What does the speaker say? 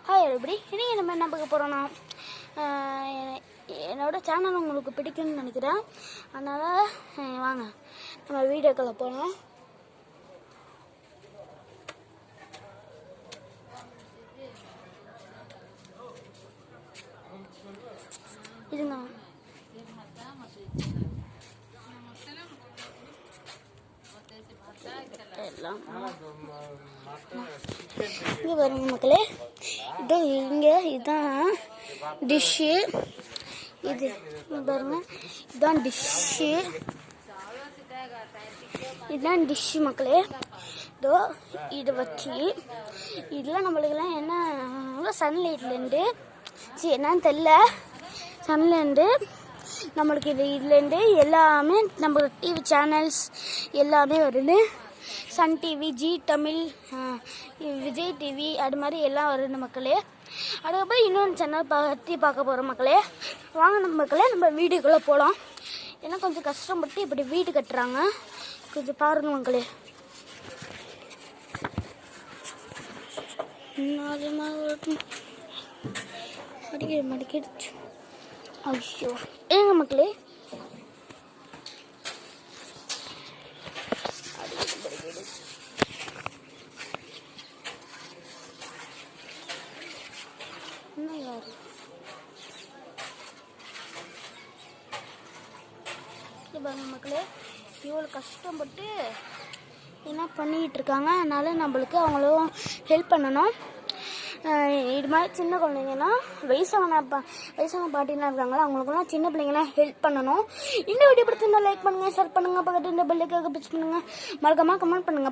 Hi எப்படி இன்னைக்கு நம்ம என்ன பார்க்க போகிறோன்னா என்னோட சேனல் உங்களுக்கு பிடிக்கும்னு நினைக்கிறேன். அதனால் வாங்க நம்ம வீடியோக்குள்ளே போகலாம். இதுங்க எல்லாம் இங்கே பாருங்க மக்களே, இதுதான் டிஷ்ஷு. இது பாருங்க, இதுதான் டிஷ்ஷு மக்களே. இதோ இதை வச்சு இதெல்லாம் நம்மளுக்கெல்லாம் என்ன சன்லைட்லேருந்து என்னன்னு தெரில, சன்லேருந்து நம்மளுக்கு இதுலேருந்து எல்லாமே நம்ம டிவி சேனல்ஸ் எல்லாமே வருது. Sun TV, Zee Tamil, Vijay TV, அது மாதிரி எல்லாம் வருது மக்களே. அதுக்கப்புறம் இன்னொன்று சேனல் பற்றி பார்க்க போகிறோம் மக்களே. வாங்க நம்ம மக்களே நம்ம வீடியோக்குள்ளே போகலாம். ஏன்னா கொஞ்சம் கஷ்டப்பட்டு இப்படி வீடு கட்டுறாங்க, கொஞ்சம் பாருங்க மக்களே. மடிக்கிடுச்சு ஐயோ ஏங்க மக்களே, பாருங்க மக்களே, இவ்வளோ கஷ்டப்பட்டு என்ன பண்ணிகிட்டு இருக்காங்க. அதனால நம்மளுக்கு அவங்களும் ஹெல்ப் பண்ணணும். இது மாதிரி சின்ன குழந்தைங்கன்னா வயசான பாட்டிலாம் இருக்காங்களா, அவங்களுக்குலாம் சின்ன பிள்ளைங்கலாம் ஹெல்ப் பண்ணணும். இந்த வீடியோ பிடிச்சிருந்தா லைக் பண்ணுங்கள், ஷேர் பண்ணுங்கள், பக்கத்து இந்த பெல்லுக்காக பிடிச்சி பண்ணுங்கள், மறக்காமல் கமெண்ட் பண்ணுங்கள்.